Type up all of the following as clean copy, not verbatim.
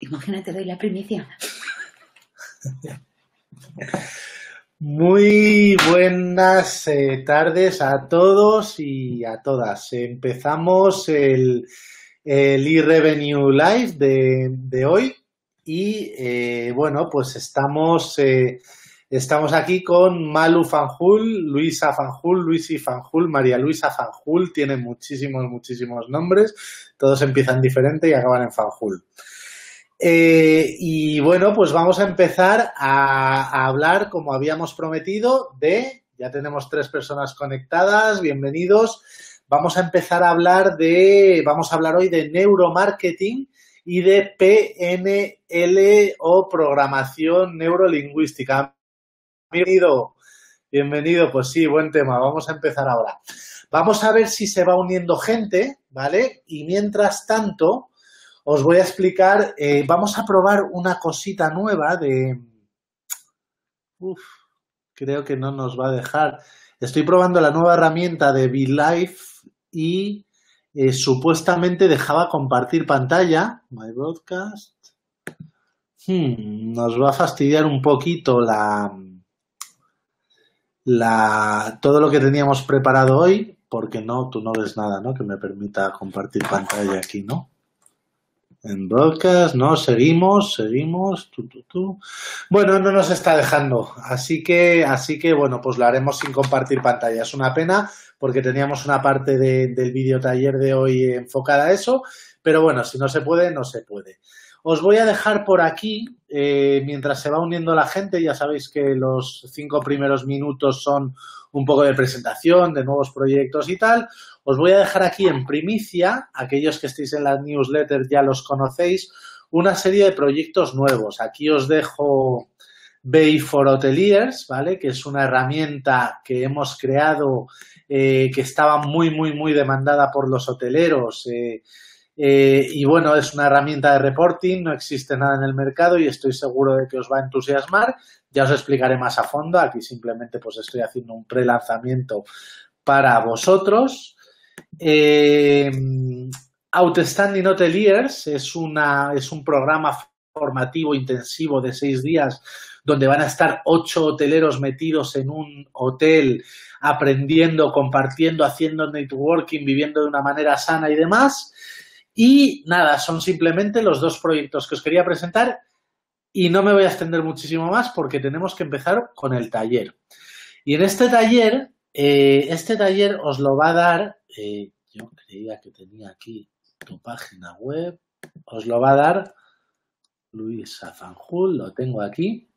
Imagínate, doy la primicia. Muy buenas tardes a todos y a todas. Empezamos el eRevenue Live de hoy y bueno, pues estamos aquí con Malu Fanjul, Luisa Fanjul, Luisi Fanjul, María Luisa Fanjul, tiene muchísimos nombres, todos empiezan diferente y acaban en Fanjul. Y bueno, pues vamos a empezar a hablar, como habíamos prometido, ya tenemos 3 personas conectadas, bienvenidos. Vamos a empezar a hablar vamos a hablar hoy de neuromarketing y de PNL o programación neurolingüística. Bienvenido, pues sí, buen tema, vamos a empezar ahora. Vamos a ver si se va uniendo gente, ¿vale? Y mientras tanto, os voy a explicar, vamos a probar una cosita nueva creo que no nos va a dejar. Estoy probando la nueva herramienta de BeLive y supuestamente dejaba compartir pantalla. My Broadcast. Nos va a fastidiar un poquito todo lo que teníamos preparado hoy, porque tú no ves nada, ¿no? Que me permita compartir pantalla aquí, ¿no? En broadcast, no, seguimos. Bueno, no nos está dejando, así que bueno, pues lo haremos sin compartir pantalla. Es una pena porque teníamos una parte del video taller de hoy enfocada a eso, pero bueno, si no se puede, no se puede. Os voy a dejar por aquí, mientras se va uniendo la gente, ya sabéis que los 5 primeros minutos son un poco de presentación, de nuevos proyectos y tal. Os voy a dejar aquí en primicia, aquellos que estéis en la newsletter ya los conocéis, una serie de proyectos nuevos. Aquí os dejo Bay for Hoteliers, ¿vale? Que es una herramienta que hemos creado que estaba muy demandada por los hoteleros y bueno, es una herramienta de reporting, no existe nada en el mercado y estoy seguro de que os va a entusiasmar. Ya os explicaré más a fondo, aquí simplemente pues estoy haciendo un pre-lanzamiento para vosotros. Outstanding Hoteliers es un programa formativo intensivo de 6 días donde van a estar 8 hoteleros metidos en un hotel aprendiendo, compartiendo, haciendo networking, viviendo de una manera sana y demás. Y nada, son simplemente los 2 proyectos que os quería presentar y no me voy a extender muchísimo más porque tenemos que empezar con el taller. Y en este taller os lo va a dar, yo creía que tenía aquí tu página web, os lo va a dar Luisa Fanjul, lo tengo aquí.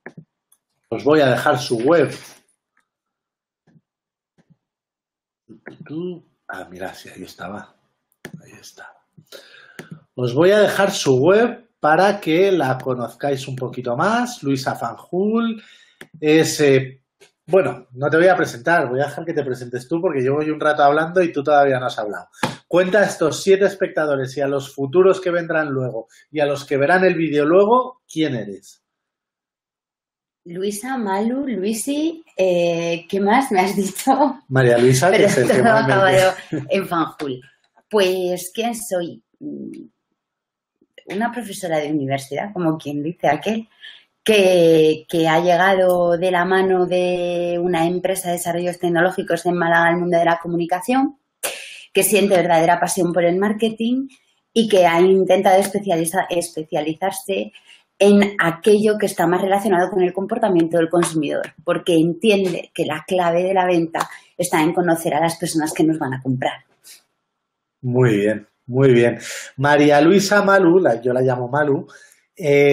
Os voy a dejar su web. Mira, sí, ahí estaba. Ahí está. Os voy a dejar su web para que la conozcáis un poquito más. Luisa Fanjul es... bueno, no te voy a presentar, voy a dejar que te presentes tú porque llevo yo un rato hablando y tú todavía no has hablado. Cuenta a estos 7 espectadores y a los futuros que vendrán luego y a los que verán el vídeo luego, ¿quién eres? Luisa, Malu, Luisi, ¿qué más me has dicho? María Luisa, que es el que más me acabado en Fanjul. Pues, ¿quién soy? Una profesora de universidad, como quien dice aquel, que ha llegado de la mano de una empresa de desarrollos tecnológicos en Málaga al mundo de la comunicación, que siente verdadera pasión por el marketing y que ha intentado especializarse en aquello que está más relacionado con el comportamiento del consumidor, porque entiende que la clave de la venta está en conocer a las personas que nos van a comprar. Muy bien. Muy bien. María Luisa Malu, yo la llamo Malu,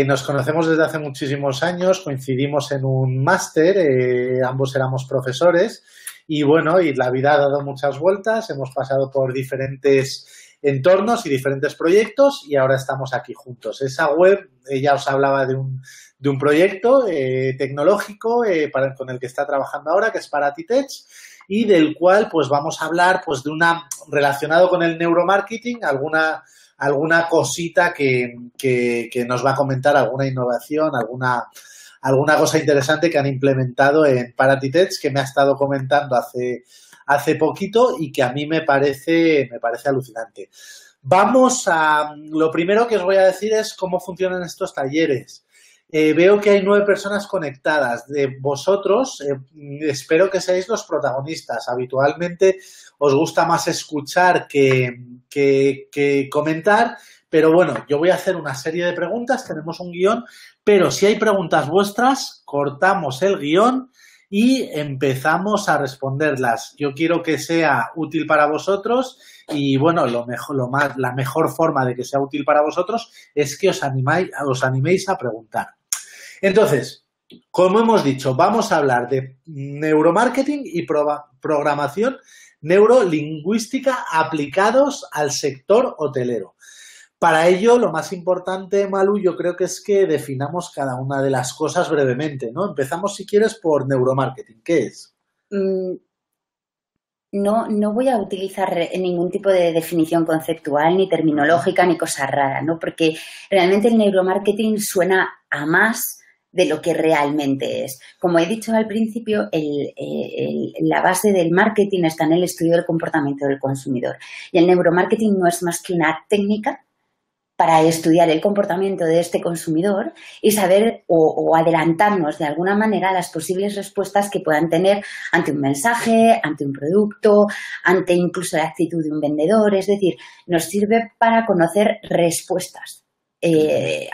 nos conocemos desde hace muchísimos años, coincidimos en un máster, ambos éramos profesores y bueno, y la vida ha dado muchas vueltas, hemos pasado por diferentes entornos y diferentes proyectos y ahora estamos aquí juntos. Esa web, ella os hablaba de un proyecto tecnológico con el que está trabajando ahora, que es Paratitech, y del cual pues vamos a hablar pues de relacionado con el neuromarketing, alguna cosita que nos va a comentar, alguna innovación, alguna cosa interesante que han implementado en Paratitech que me ha estado comentando hace poquito y que a mí me parece alucinante. Lo primero que os voy a decir es cómo funcionan estos talleres. Veo que hay 9 personas conectadas. De vosotros, espero que seáis los protagonistas. Habitualmente os gusta más escuchar que comentar, pero bueno, yo voy a hacer una serie de preguntas, tenemos un guión, pero si hay preguntas vuestras, cortamos el guión y empezamos a responderlas. Yo quiero que sea útil para vosotros y bueno, la mejor forma de que sea útil para vosotros es que os animéis a preguntar. Entonces, como hemos dicho, vamos a hablar de neuromarketing y programación neurolingüística aplicados al sector hotelero. Para ello, lo más importante, Malu, yo creo que es que definamos cada una de las cosas brevemente, ¿no? Empezamos, si quieres, por neuromarketing. ¿Qué es? No voy a utilizar ningún tipo de definición conceptual, ni terminológica, ni cosa rara, ¿no? Porque realmente el neuromarketing suena a más de lo que realmente es. Como he dicho al principio, la base del marketing está en el estudio del comportamiento del consumidor. Y el neuromarketing no es más que una técnica para estudiar el comportamiento de este consumidor y saber o adelantarnos de alguna manera a las posibles respuestas que puedan tener ante un mensaje, ante un producto, ante incluso la actitud de un vendedor. Es decir, nos sirve para conocer respuestas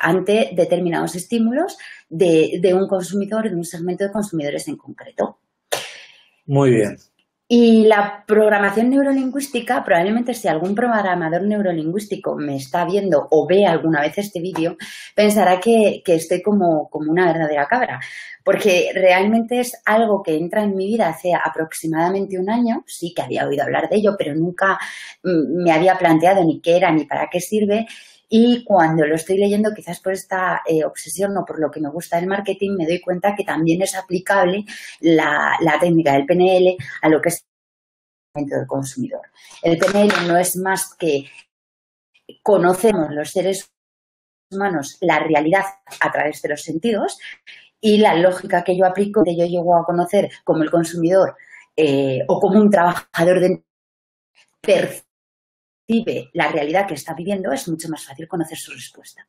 ante determinados estímulos de un consumidor, de un segmento de consumidores en concreto. Muy bien. Y la programación neurolingüística, probablemente si algún programador neurolingüístico me está viendo o ve alguna vez este vídeo, pensará que estoy como una verdadera cabra, porque realmente es algo que entra en mi vida hace aproximadamente un año. Sí que había oído hablar de ello, pero nunca me había planteado ni qué era ni para qué sirve. Y cuando lo estoy leyendo, quizás por esta obsesión o por lo que me gusta del marketing, me doy cuenta que también es aplicable la técnica del PNL a lo que es el comportamiento del consumidor. El PNL no es más que conocemos los seres humanos la realidad a través de los sentidos, y la lógica que yo aplico, que yo llego a conocer como el consumidor o como un trabajador de percibe la realidad que está viviendo, es mucho más fácil conocer su respuesta.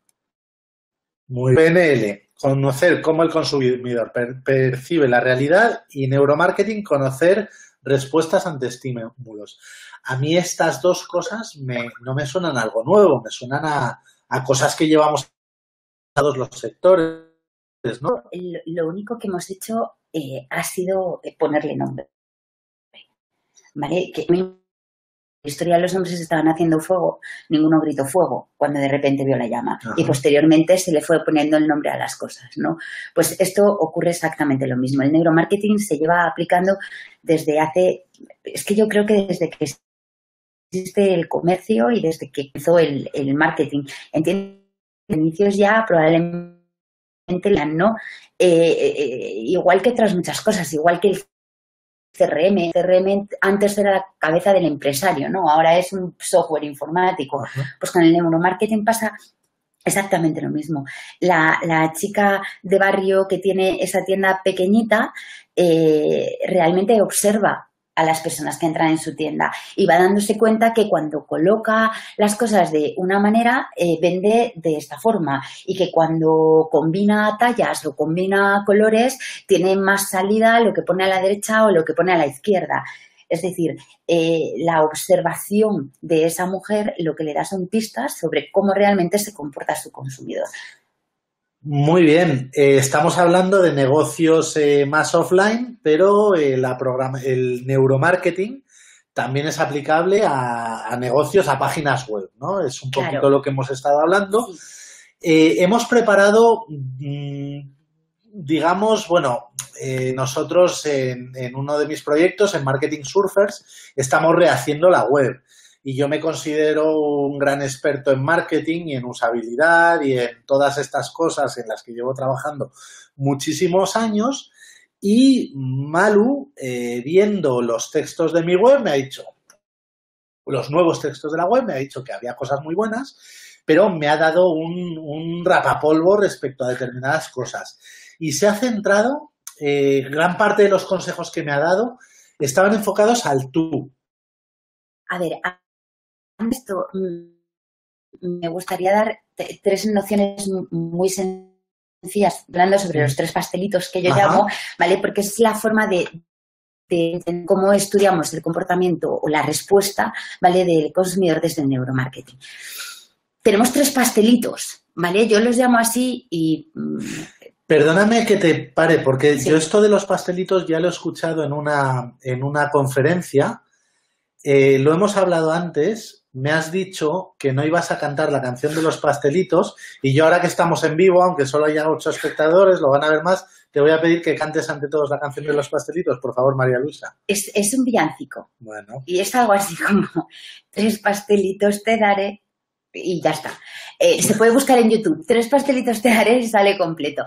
Muy bien. PNL, conocer cómo el consumidor percibe la realidad, y neuromarketing, conocer respuestas ante estímulos. A mí estas dos cosas no me suenan a algo nuevo, me suenan a cosas que llevamos a todos los sectores, ¿no? Lo único que hemos hecho ha sido ponerle nombre, ¿vale? Que la historia de los hombres estaban haciendo fuego, ninguno gritó fuego cuando de repente vio la llama. Ajá. Y posteriormente se le fue poniendo el nombre a las cosas, ¿no? Pues esto ocurre exactamente lo mismo. El neuromarketing se lleva aplicando desde es que yo creo que desde que existe el comercio y desde que empezó el marketing. Entiendo que inicios ya probablemente ¿no? Igual que otras muchas cosas, igual que el CRM. CRM antes era la cabeza del empresario, ¿no? Ahora es un software informático. Uh-huh. Pues con el neuromarketing pasa exactamente lo mismo. La chica de barrio que tiene esa tienda pequeñita realmente observa a las personas que entran en su tienda y va dándose cuenta que cuando coloca las cosas de una manera, vende de esta forma, y que cuando combina tallas o combina colores, tiene más salida lo que pone a la derecha o lo que pone a la izquierda. Es decir, la observación de esa mujer lo que le da son pistas sobre cómo realmente se comporta su consumidor. Muy bien, estamos hablando de negocios más offline, pero el neuromarketing también es aplicable a negocios, a páginas web, ¿no? Es un poquito claro lo que hemos estado hablando. Sí. Hemos preparado, digamos, bueno, nosotros en uno de mis proyectos, en Marketing Surfers, estamos rehaciendo la web. Y yo me considero un gran experto en marketing y en usabilidad y en todas estas cosas en las que llevo trabajando muchísimos años. Y Malu, viendo los textos de mi web, me ha dicho, los nuevos textos de la web, me ha dicho que había cosas muy buenas, pero me ha dado un rapapolvo respecto a determinadas cosas. Y se ha centrado, gran parte de los consejos que me ha dado estaban enfocados al tú. A ver, esto me gustaría dar tres nociones muy sencillas, hablando sobre los tres pastelitos que yo llamo, ¿vale? Porque es la forma de cómo estudiamos el comportamiento o la respuesta, ¿vale?, del consumidor desde el neuromarketing. Tenemos tres pastelitos, ¿vale? Yo los llamo así y... Perdóname que te pare, porque yo esto de los pastelitos ya lo he escuchado en una conferencia. Lo hemos hablado antes. Me has dicho que no ibas a cantar la canción de los pastelitos y yo ahora que estamos en vivo, aunque solo haya 8 espectadores, lo van a ver más, te voy a pedir que cantes ante todos la canción de los pastelitos, por favor, María Luisa. Es un villancico. Bueno. Y es algo así como 3 pastelitos te daré y ya está. Se puede buscar en YouTube. 3 pastelitos te daré y sale completo.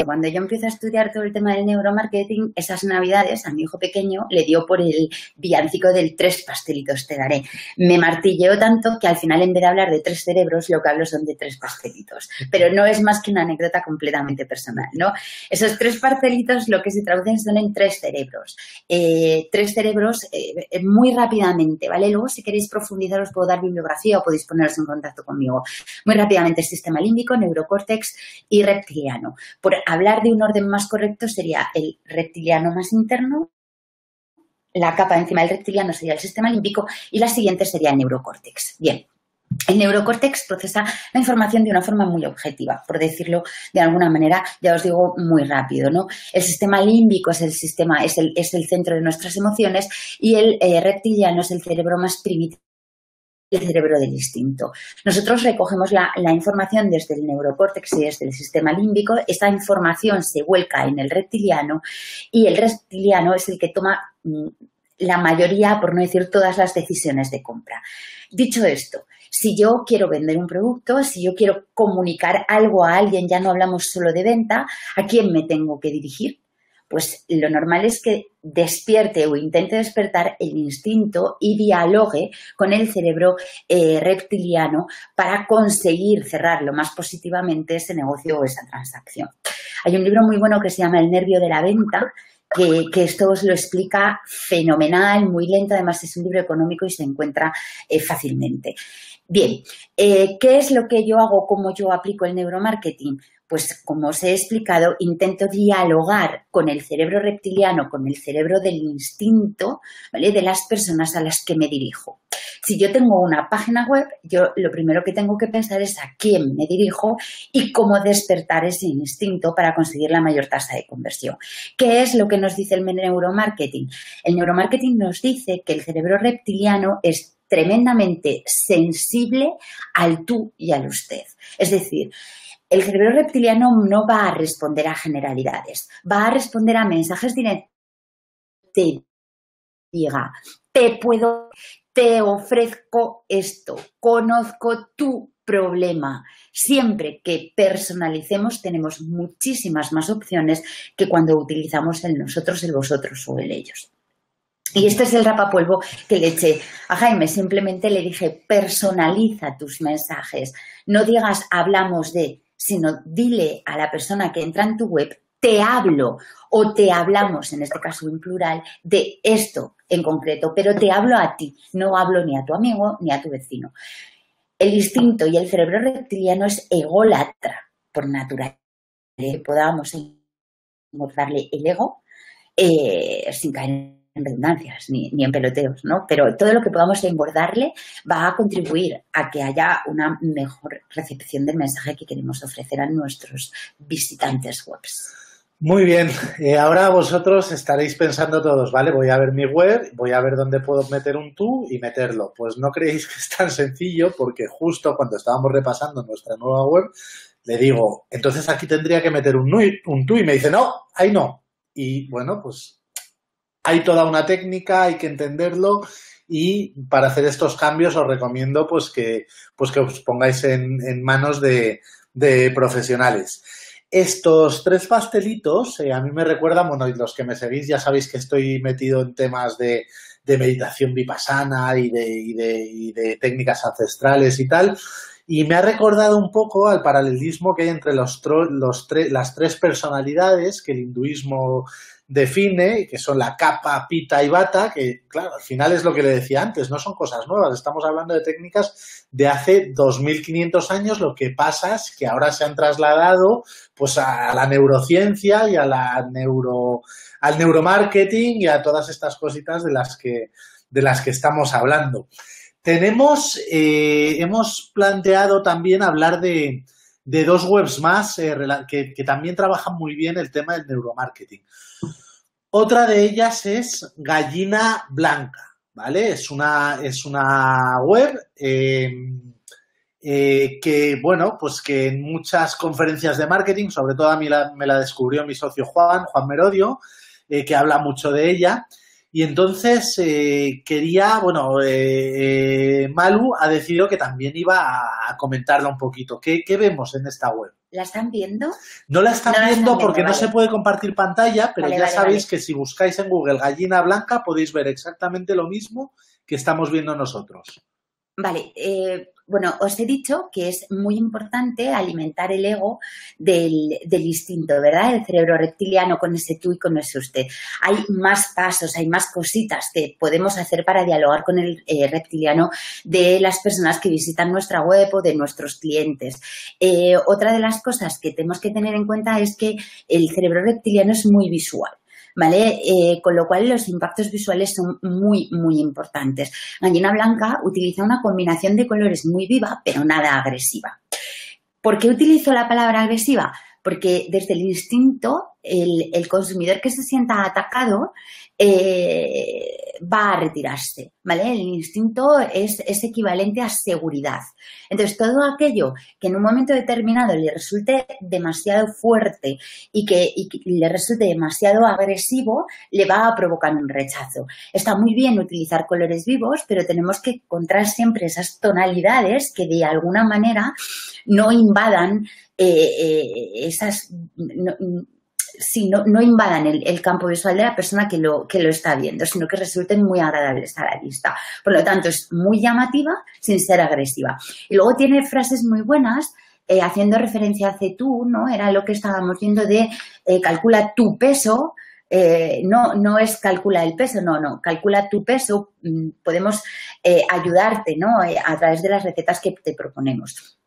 Cuando yo empiezo a estudiar todo el tema del neuromarketing, esas navidades a mi hijo pequeño le dio por el villancico del 3 pastelitos te daré. Me martilleó tanto que al final, en vez de hablar de 3 cerebros, lo que hablo son de 3 pastelitos. Pero no es más que una anécdota completamente personal, ¿no? Esos 3 pastelitos lo que se traducen son en 3 cerebros. 3 cerebros muy rápidamente, ¿vale? Luego, si queréis profundizar, os puedo dar bibliografía o podéis poneros en contacto conmigo. Muy rápidamente, sistema límbico, neurocórtex y reptiliano. Por hablar de un orden más correcto, sería el reptiliano más interno, la capa encima del reptiliano sería el sistema límbico y la siguiente sería el neurocórtex. Bien, el neurocórtex procesa la información de una forma muy objetiva, por decirlo de alguna manera, ya os digo muy rápido, ¿no? El sistema límbico es el centro de nuestras emociones y el reptiliano es el cerebro más primitivo, el cerebro del instinto. Nosotros recogemos la información desde el neurocórtex y desde el sistema límbico. Esa información se vuelca en el reptiliano y el reptiliano es el que toma la mayoría, por no decir todas, las decisiones de compra. Dicho esto, si yo quiero vender un producto, si yo quiero comunicar algo a alguien, ya no hablamos solo de venta, ¿a quién me tengo que dirigir? Pues lo normal es que despierte o intente despertar el instinto y dialogue con el cerebro reptiliano para conseguir cerrar lo más positivamente ese negocio o esa transacción. Hay un libro muy bueno que se llama El nervio de la venta, que esto os lo explica fenomenal, muy lento, además es un libro económico y se encuentra fácilmente. Bien, ¿qué es lo que yo hago, cómo yo aplico el neuromarketing? Pues, como os he explicado, intento dialogar con el cerebro reptiliano, con el cerebro del instinto, ¿vale?, de las personas a las que me dirijo. Si yo tengo una página web, yo lo primero que tengo que pensar es a quién me dirijo y cómo despertar ese instinto para conseguir la mayor tasa de conversión. ¿Qué es lo que nos dice el neuromarketing? El neuromarketing nos dice que el cerebro reptiliano es tremendamente sensible al tú y al usted. Es decir, el cerebro reptiliano no va a responder a generalidades, va a responder a mensajes directos. Te diga, te ofrezco esto, conozco tu problema. Siempre que personalicemos tenemos muchísimas más opciones que cuando utilizamos el nosotros, el vosotros o el ellos. Y este es el rapapolvo que le eché a Jaime. Simplemente le dije, personaliza tus mensajes. No digas hablamos de, sino dile a la persona que entra en tu web, te hablo o te hablamos, en este caso en plural, de esto en concreto, pero te hablo a ti, no hablo ni a tu amigo ni a tu vecino. El instinto y el cerebro reptiliano es ególatra por naturaleza. Podamos engordarle el ego sin caer en redundancias ni en peloteos, ¿no? Pero todo lo que podamos engordarle va a contribuir a que haya una mejor recepción del mensaje que queremos ofrecer a nuestros visitantes webs. Muy bien, ahora vosotros estaréis pensando todos, ¿vale? Voy a ver mi web, voy a ver dónde puedo meter un tú y meterlo. Pues no creéis que es tan sencillo porque justo cuando estábamos repasando nuestra nueva web, le digo, entonces aquí tendría que meter un tú y me dice, no, ahí no. Y bueno, pues hay toda una técnica, hay que entenderlo y para hacer estos cambios os recomiendo pues que os pongáis en manos de profesionales. Estos 3 pastelitos a mí me recuerdan, bueno, y los que me seguís ya sabéis que estoy metido en temas de meditación vipassana y de técnicas ancestrales y tal. Y me ha recordado un poco al paralelismo que hay entre las tres personalidades que el hinduismo define, que son la capa, pita y bata, que claro, al final es lo que le decía antes, no son cosas nuevas, estamos hablando de técnicas de hace 2500 años, lo que pasa es que ahora se han trasladado pues a la neurociencia y a al neuromarketing y a todas estas cositas de las que estamos hablando. Hemos planteado también hablar de dos webs más que también trabajan muy bien el tema del neuromarketing. Otra de ellas es Gallina Blanca, ¿vale? Es una web que, bueno, pues que en muchas conferencias de marketing, sobre todo a mí me la descubrió mi socio Juan Merodio, que habla mucho de ella. Y entonces Malu ha decidido que también iba a comentarla un poquito. ¿Qué vemos en esta web? ¿La están viendo? No la están viendo porque no se puede compartir pantalla, pero ya sabéis que si buscáis en Google Gallina Blanca podéis ver exactamente lo mismo que estamos viendo nosotros. Vale, bueno, os he dicho que es muy importante alimentar el ego del instinto, ¿verdad? El cerebro reptiliano con ese tú y con ese usted. Hay más pasos, hay más cositas que podemos hacer para dialogar con el reptiliano de las personas que visitan nuestra web o de nuestros clientes. Otra de las cosas que tenemos que tener en cuenta es que el cerebro reptiliano es muy visual. ¿Vale? Con lo cual los impactos visuales son muy, muy importantes. Gallina Blanca utiliza una combinación de colores muy viva, pero nada agresiva. ¿Por qué utilizo la palabra agresiva? Porque desde el instinto, el consumidor que se sienta atacado va a retirarse, ¿vale? El instinto es equivalente a seguridad. Entonces, todo aquello que en un momento determinado le resulte demasiado fuerte y que le resulte demasiado agresivo, le va a provocar un rechazo. Está muy bien utilizar colores vivos, pero tenemos que encontrar siempre esas tonalidades que de alguna manera no invadan no invadan el campo visual de la persona que lo está viendo, sino que resulten muy agradables a la vista. Por lo tanto, es muy llamativa sin ser agresiva. Y luego tiene frases muy buenas, haciendo referencia a tú, ¿no? Era lo que estábamos viendo de calcula tu peso. No es calcula el peso, no, calcula tu peso. Podemos ayudarte, ¿no? A través de las recetas que te proponemos.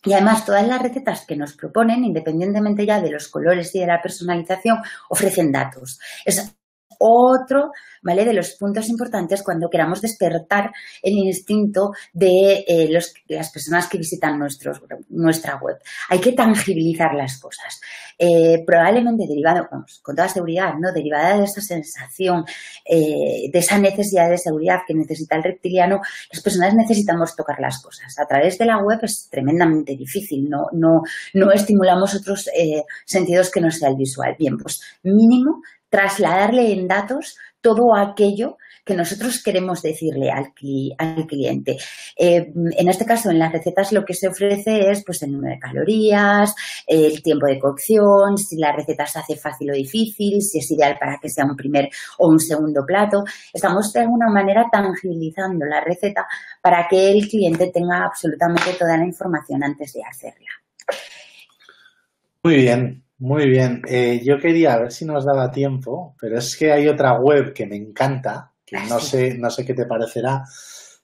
Y además, todas las recetas que nos proponen, independientemente ya de los colores y de la personalización, ofrecen datos. Es otro, ¿vale?, de los puntos importantes cuando queramos despertar el instinto de las personas que visitan nuestra web. Hay que tangibilizar las cosas. Probablemente derivado, con toda seguridad, ¿no?, derivada de esa sensación, de esa necesidad de seguridad que necesita el reptiliano, las personas necesitamos tocar las cosas. A través de la web es tremendamente difícil, no estimulamos otros sentidos que no sea el visual. Bien, pues mínimo trasladarle en datos todo aquello que nosotros queremos decirle al cliente. En este caso, en las recetas lo que se ofrece es pues el número de calorías, el tiempo de cocción, si la receta se hace fácil o difícil, si es ideal para que sea un primer o un segundo plato. Estamos de alguna manera tangibilizando la receta para que el cliente tenga absolutamente toda la información antes de hacerla. Muy bien. Muy bien, yo quería ver si nos daba tiempo, pero es que hay otra web que me encanta, que no sé qué te parecerá,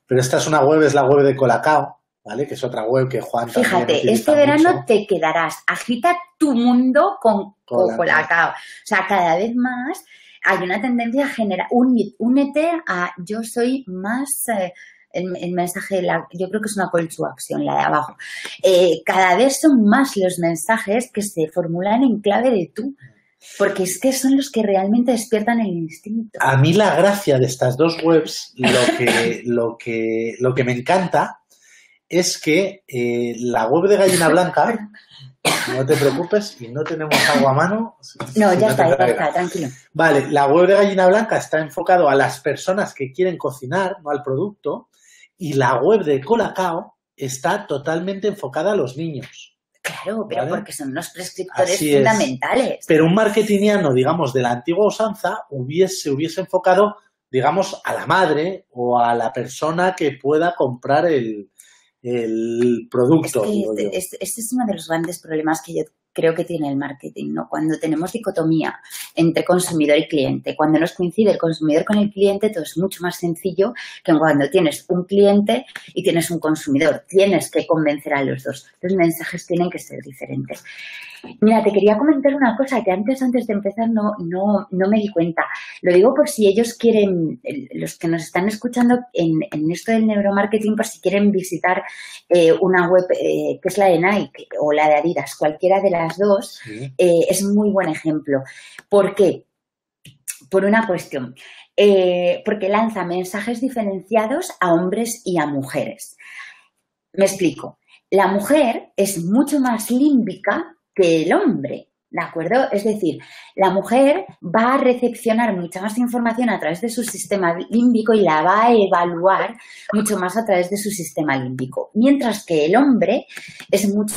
pero esta es la web de Colacao, ¿vale? Que es otra web que Juan también Fíjate, utiliza este verano mucho. te quedarás, agita tu mundo con Colacao. O sea, cada vez más hay una tendencia general, únete a yo soy más... El mensaje, yo creo que es una call to action, la de abajo. Cada vez son más los mensajes que se formulan en clave de tú, porque es que son los que realmente despiertan el instinto. A mí la gracia de estas dos webs, lo que me encanta es que la web de Gallina Blanca, no te preocupes, y no tenemos agua a mano. No, ya está, tranquilo. Vale, la web de Gallina Blanca está enfocado a las personas que quieren cocinar, no al producto. Y la web de Colacao está totalmente enfocada a los niños. Claro, pero ¿vale? Porque son unos prescriptores fundamentales. Pero un marketingiano, digamos, de la antigua usanza se hubiese enfocado, digamos, a la madre o a la persona que pueda comprar el el producto, Es digo que yo. este es uno de los grandes problemas que yo creo que tiene el marketing, ¿no? Cuando tenemos dicotomía entre consumidor y cliente. Cuando nos coincide el consumidor con el cliente, todo es mucho más sencillo que cuando tienes un cliente y tienes un consumidor. Tienes que convencer a los dos. Los mensajes tienen que ser diferentes. Mira, te quería comentar una cosa que antes de empezar no me di cuenta. Lo digo por si ellos quieren, los que nos están escuchando en esto del neuromarketing, por si quieren visitar una web que es la de Nike o la de Adidas, cualquiera de las dos, Sí. es muy buen ejemplo. ¿Por qué? Por una cuestión. Porque lanza mensajes diferenciados a hombres y a mujeres. Me explico. La mujer es mucho más límbica que el hombre, ¿de acuerdo? Es decir, la mujer va a recepcionar mucha más información a través de su sistema límbico y la va a evaluar mucho más a través de su sistema límbico, mientras que el hombre es mucho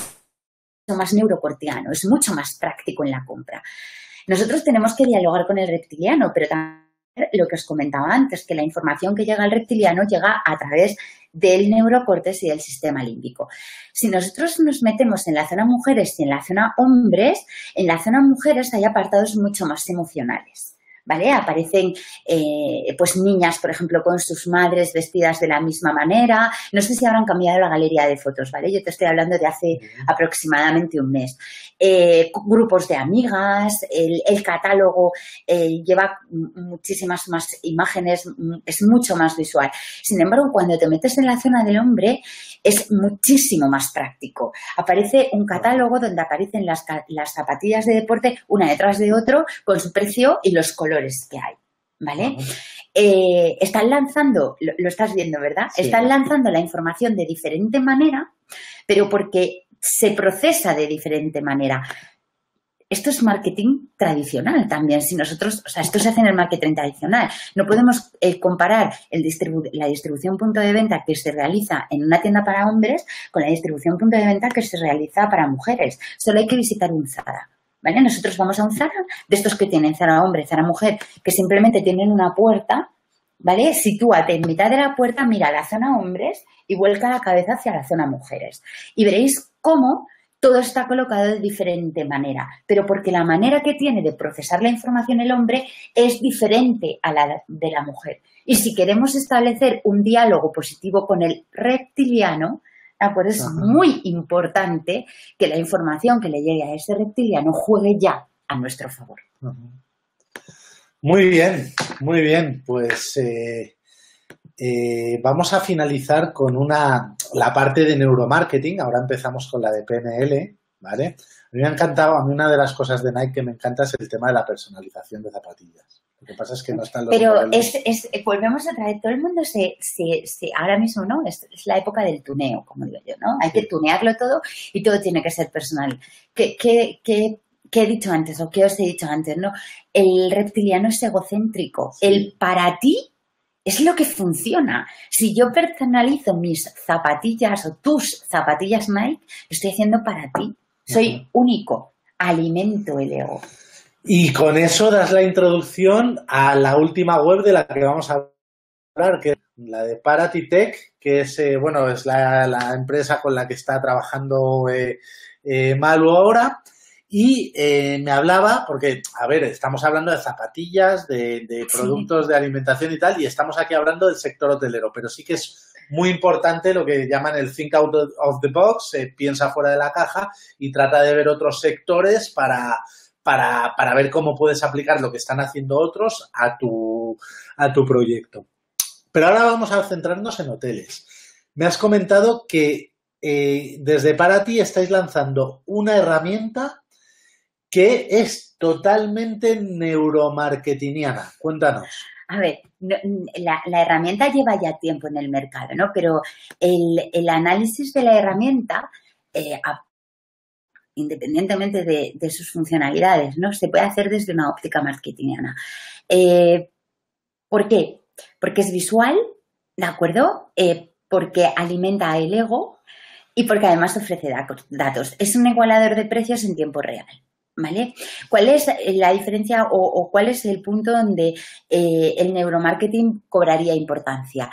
más neurocortiano, es mucho más práctico en la compra. Nosotros tenemos que dialogar con el reptiliano, pero también lo que os comentaba antes, que la información que llega al reptiliano llega a través del neurocortes y del sistema límbico. Si nosotros nos metemos en la zona mujeres y en la zona hombres, en la zona mujeres hay apartados mucho más emocionales. ¿Vale? Aparecen pues niñas, por ejemplo, con sus madres vestidas de la misma manera. No sé si habrán cambiado la galería de fotos, ¿vale? Yo te estoy hablando de hace aproximadamente un mes. Grupos de amigas, el catálogo lleva muchísimas más imágenes, es mucho más visual. Sin embargo, cuando te metes en la zona del hombre, es muchísimo más práctico. Aparece un catálogo donde aparecen las zapatillas de deporte una detrás de otro con su precio y los colores que hay, ¿vale? Están lanzando, lo estás viendo, ¿verdad? Sí. Están lanzando la información de diferente manera, pero porque se procesa de diferente manera. Esto es marketing tradicional también. Si nosotros, o sea, esto se hace en el marketing tradicional. No podemos comparar la distribución punto de venta que se realiza en una tienda para hombres con la distribución punto de venta que se realiza para mujeres. Solo hay que visitar un Zara. ¿Vale? Nosotros vamos a un Zara, de estos que tienen Zara hombre, Zara mujer, que simplemente tienen una puerta, ¿vale? Sitúate en mitad de la puerta, mira la zona hombres y vuelca la cabeza hacia la zona mujeres. Y veréis cómo todo está colocado de diferente manera, pero porque la manera que tiene de procesar la información el hombre es diferente a la de la mujer. Y si queremos establecer un diálogo positivo con el reptiliano, pues es muy importante que la información que le llegue a ese reptiliano juegue ya a nuestro favor. Muy bien, muy bien. Pues vamos a finalizar con la parte de neuromarketing. Ahora empezamos con la de PNL, ¿vale? A mí me ha encantado, a mí una de las cosas de Nike que me encanta es el tema de la personalización de zapatillas. Lo que pasa es que no están los modelos. Volvemos otra vez, todo el mundo ahora mismo, ¿no? Es la época del tuneo, como digo yo, ¿no? Hay que tunearlo todo y todo tiene que ser personal. ¿Qué he dicho antes o qué os he dicho antes, no? El reptiliano es egocéntrico. Sí. El para ti es lo que funciona. Si yo personalizo mis zapatillas o tus zapatillas Nike, lo estoy haciendo para ti. Soy único. Alimento el ego. Y con eso das la introducción a la última web de la que vamos a hablar, que es la de Parati Tech, que es, es la empresa con la que está trabajando Malu ahora. Y me hablaba, porque, a ver, estamos hablando de zapatillas, de productos de alimentación y tal, y estamos aquí hablando del sector hotelero, pero sí que es muy importante lo que llaman el think out of the box, piensa fuera de la caja y trata de ver otros sectores para ver cómo puedes aplicar lo que están haciendo otros a tu proyecto. Pero ahora vamos a centrarnos en hoteles. Me has comentado que desde Parati estáis lanzando una herramienta que es totalmente neuromarketingiana. Cuéntanos. A ver, la herramienta lleva ya tiempo en el mercado, ¿no? Pero el análisis de la herramienta, independientemente de sus funcionalidades, ¿no? Se puede hacer desde una óptica marketingiana. ¿Por qué? Porque es visual, ¿de acuerdo? Porque alimenta el ego y porque además ofrece datos. Es un igualador de precios en tiempo real. ¿Vale? ¿Cuál es la diferencia o cuál es el punto donde el neuromarketing cobraría importancia?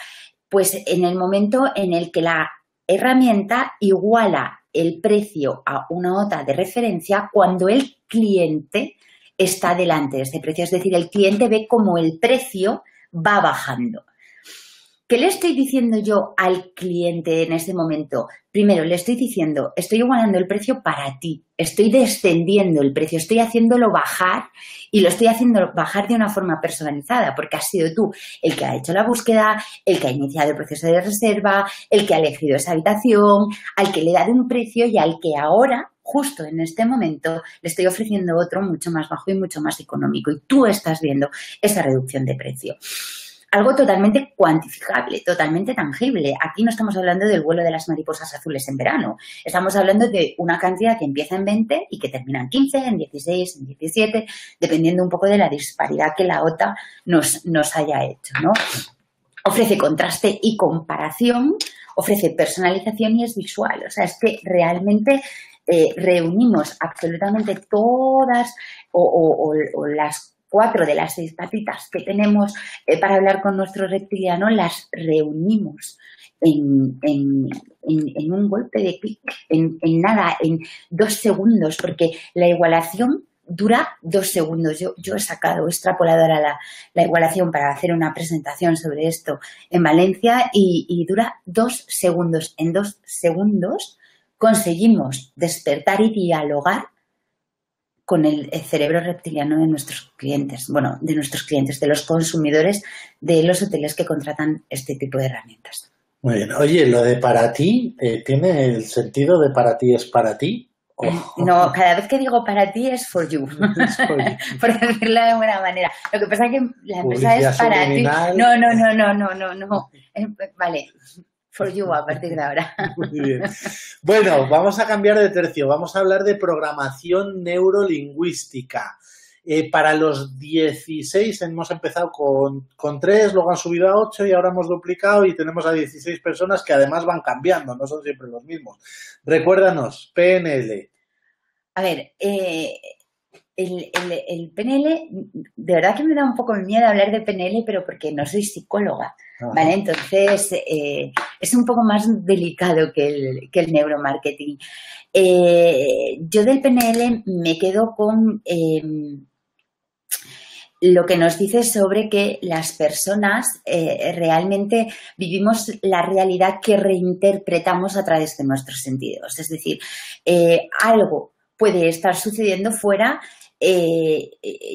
Pues en el momento en el que la herramienta iguala el precio a una nota de referencia cuando el cliente está delante de ese precio. Es decir, el cliente ve cómo el precio va bajando. ¿Qué le estoy diciendo yo al cliente en ese momento? Primero, le estoy diciendo, estoy igualando el precio para ti, estoy descendiendo el precio, estoy haciéndolo bajar y lo estoy haciendo bajar de una forma personalizada porque has sido tú el que ha hecho la búsqueda, el que ha iniciado el proceso de reserva, el que ha elegido esa habitación, al que le he dado un precio y al que ahora, justo en este momento, le estoy ofreciendo otro mucho más bajo y mucho más económico y tú estás viendo esa reducción de precio. Algo totalmente cuantificable, totalmente tangible. Aquí no estamos hablando del vuelo de las mariposas azules en verano. Estamos hablando de una cantidad que empieza en 20 y que termina en 15, en 16, en 17, dependiendo un poco de la disparidad que la OTA nos haya hecho, ¿no? Ofrece contraste y comparación, ofrece personalización y es visual. O sea, es que realmente reunimos absolutamente todas o las 4 de las 6 patitas que tenemos para hablar con nuestro reptiliano, las reunimos en un golpe de clic, en nada, en 2 segundos, porque la igualación dura 2 segundos. Yo he extrapolado ahora la igualación para hacer una presentación sobre esto en Valencia y dura 2 segundos. En 2 segundos conseguimos despertar y dialogar con el cerebro reptiliano de nuestros clientes, bueno, de nuestros clientes, de los consumidores de los hoteles que contratan este tipo de herramientas. Muy bien. Oye, lo de para ti, ¿tiene el sentido de para ti es para ti? No, cada vez que digo para ti es for you, por decirlo de buena manera. Lo que pasa es que la empresa es para ti. No. Vale. For you a partir de ahora. Muy bien. Bueno, vamos a cambiar de tercio. Vamos a hablar de programación neurolingüística. Para los 16 hemos empezado con 3, luego han subido a 8 y ahora hemos duplicado y tenemos a 16 personas que además van cambiando, no son siempre los mismos. Recuérdanos, PNL. A ver, el PNL, de verdad que me da un poco de miedo hablar de PNL, pero porque no soy psicóloga, ¿vale? Entonces, es un poco más delicado que el neuromarketing. Yo del PNL me quedo con lo que nos dice sobre que las personas realmente vivimos la realidad que reinterpretamos a través de nuestros sentidos. Es decir, algo puede estar sucediendo fuera,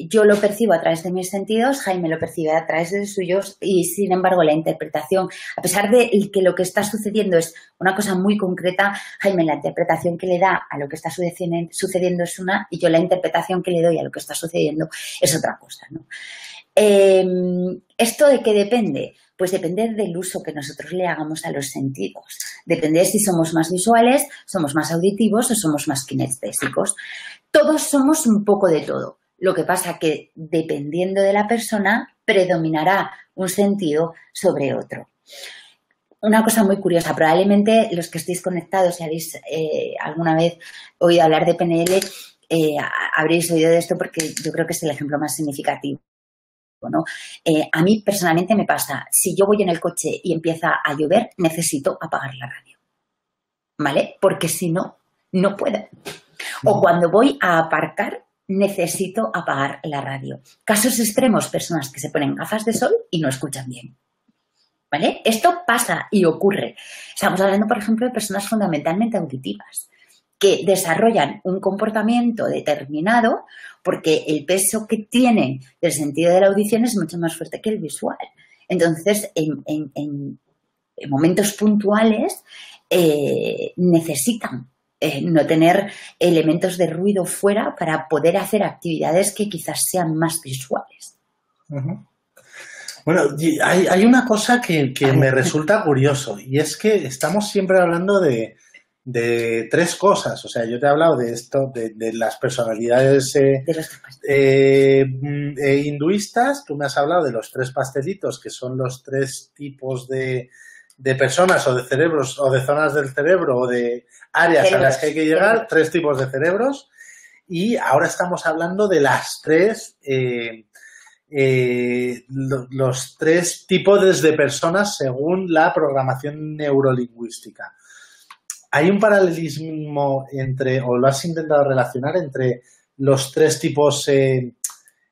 yo lo percibo a través de mis sentidos, Jaime lo percibe a través de los suyos y, sin embargo, la interpretación, a pesar de que lo que está sucediendo es una cosa muy concreta, Jaime la interpretación que le da a lo que está sucediendo es una y yo la interpretación que le doy a lo que está sucediendo es otra cosa, ¿no? ¿Esto de qué depende? Pues depende del uso que nosotros le hagamos a los sentidos. Depende de si somos más visuales, somos más auditivos o somos más kinestésicos. Todos somos un poco de todo. Lo que pasa que, dependiendo de la persona, predominará un sentido sobre otro. Una cosa muy curiosa, probablemente los que estéis conectados y habéis alguna vez oído hablar de PNL, habréis oído de esto porque yo creo que es el ejemplo más significativo, ¿no? A mí personalmente me pasa, si yo voy en el coche y empieza a llover, necesito apagar la radio, ¿vale? Porque si no, no puedo. O cuando voy a aparcar, necesito apagar la radio. Casos extremos, personas que se ponen gafas de sol y no escuchan bien, ¿vale? Esto pasa y ocurre. Estamos hablando, por ejemplo, de personas fundamentalmente auditivas que desarrollan un comportamiento determinado porque el peso que tienen del sentido de la audición es mucho más fuerte que el visual. Entonces, en momentos puntuales necesitan no tener elementos de ruido fuera para poder hacer actividades que quizás sean más visuales. Uh-huh. Bueno, hay una cosa que me resulta curioso y es que estamos siempre hablando de 3 cosas. O sea, yo te he hablado de esto, de las personalidades hinduistas. Tú me has hablado de los 3 pastelitos, que son los 3 tipos de personas o de cerebros o de zonas del cerebro o de áreas a las que hay que llegar, 3 tipos de cerebros. Y ahora estamos hablando de las 3, los 3 tipos de personas según la programación neurolingüística. ¿hay un paralelismo entre, o lo has intentado relacionar entre los tres tipos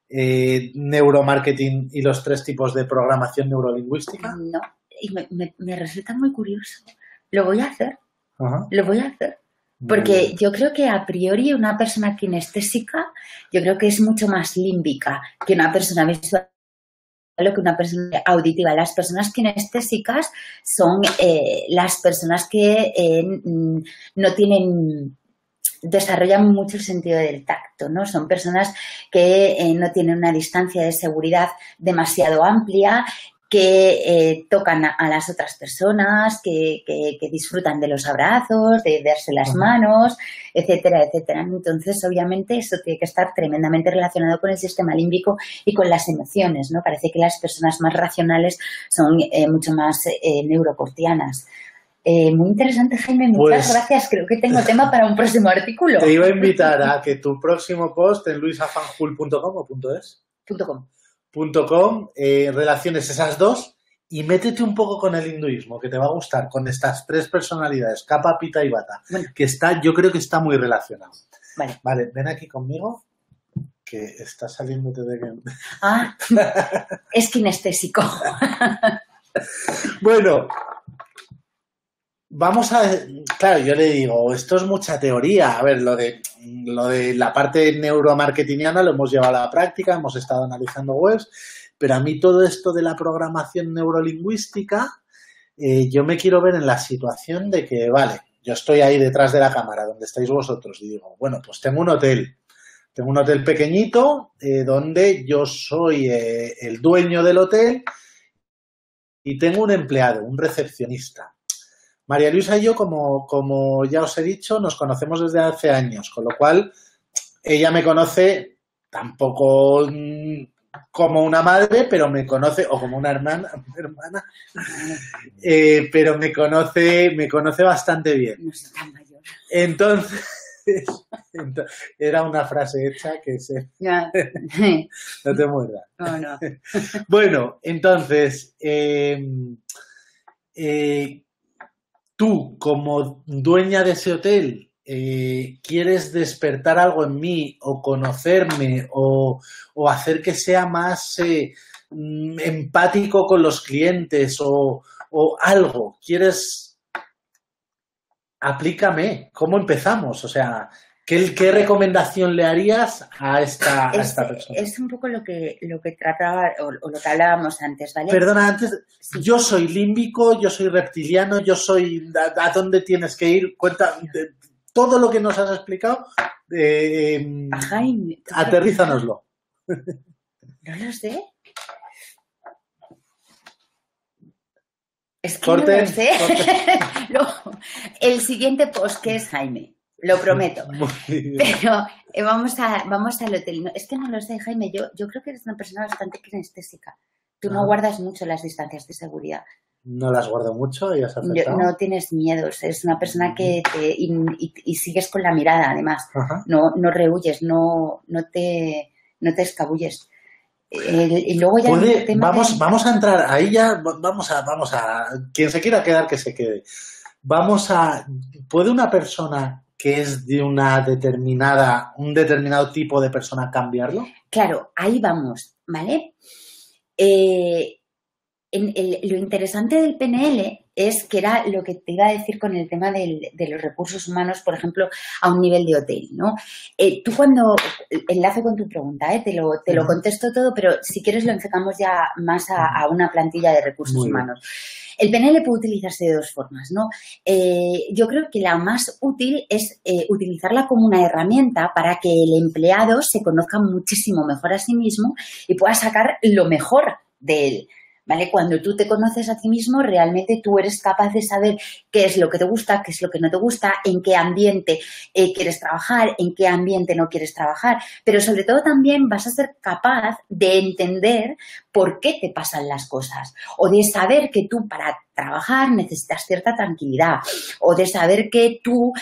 neuromarketing y los tres tipos de programación neurolingüística? No, y me resulta muy curioso. Lo voy a hacer, Ajá. lo voy a hacer. Muy Porque bien. yo creo que a priori una persona kinestésica, yo creo que es mucho más límbica que una persona visual o que una persona auditiva. Las personas kinestésicas son las personas que no tienen, desarrollan mucho el sentido del tacto, ¿no? Son personas que no tienen una distancia de seguridad demasiado amplia, que tocan a las otras personas, que disfrutan de los abrazos, de verse las manos, etcétera, etcétera. Entonces, obviamente, eso tiene que estar tremendamente relacionado con el sistema límbico y con las emociones, ¿no? Parece que las personas más racionales son mucho más neurocortianas. Muy interesante, Jaime, muchas gracias. Creo que tengo tema para un próximo artículo. Te iba a invitar a que tu próximo post en luisafanjul.com o .es .com relaciones esas dos y métete un poco con el hinduismo, que te va a gustar, con estas tres personalidades, Kapha, Pitta y Vata, que yo creo que está muy relacionado. Vale, ven aquí conmigo, que está saliéndote de... Ah, es kinestésico. Bueno, vamos a... Claro, yo le digo, esto es mucha teoría. A ver, lo de la parte neuromarketingiana lo hemos llevado a la práctica, hemos estado analizando webs, pero a mí todo esto de la programación neurolingüística, yo me quiero ver en la situación de que, vale, yo estoy ahí detrás de la cámara, donde estáis vosotros, y digo, bueno, pues tengo un hotel pequeñito, donde yo soy el dueño del hotel y tengo un empleado, un recepcionista. María Luisa y yo, como ya os he dicho, nos conocemos desde hace años, con lo cual ella me conoce tampoco como una madre, pero me conoce, o como una hermana, pero me conoce bastante bien. No soy tan mayor. Entonces, era una frase hecha que se... No te muerdas. No. Bueno, entonces... tú, como dueña de ese hotel, quieres despertar algo en mí o conocerme o hacer que sea más empático con los clientes o algo. ¿Quieres? Aplícame. ¿Cómo empezamos? O sea, ¿qué recomendación le harías a esta persona? Es un poco lo que trataba o lo que hablábamos antes, ¿vale? Perdona, antes, sí. Yo soy límbico, yo soy reptiliano, yo soy... ¿A dónde tienes que ir? Cuenta todo lo que nos has explicado. Jaime, aterrízanoslo. No lo sé. Es que corten, no lo sé. No, el siguiente post, que es Jaime. Lo prometo. Pero vamos al hotel. No, es que no lo sé, Jaime. Yo creo que eres una persona bastante kinestésica. Tú no guardas mucho las distancias de seguridad. No las guardo mucho y has acertado. No tienes miedos. Eres una persona que y sigues con la mirada, además. No rehuyes, no te escabulles. Y luego ya vamos a entrar ahí ya. Vamos a quien se quiera quedar que se quede. ¿Puede una persona que es de un determinado tipo de persona cambiarlo? Claro, ahí vamos, ¿vale? Lo interesante del PNL es que era lo que te iba a decir con el tema de los recursos humanos, por ejemplo, a un nivel de hotel, ¿no? Tú cuando, enlazo con tu pregunta, te lo contesto todo, pero si quieres lo enfocamos ya más a una plantilla de recursos humanos. El PNL puede utilizarse de dos formas, ¿no? Yo creo que la más útil es utilizarla como una herramienta para que el empleado se conozca muchísimo mejor a sí mismo y pueda sacar lo mejor de él. ¿Vale? Cuando tú te conoces a ti mismo, realmente tú eres capaz de saber qué es lo que te gusta, qué es lo que no te gusta, en qué ambiente quieres trabajar, en qué ambiente no quieres trabajar, pero sobre todo también vas a ser capaz de entender por qué te pasan las cosas o de saber que tú para trabajar necesitas cierta tranquilidad, o de saber que tú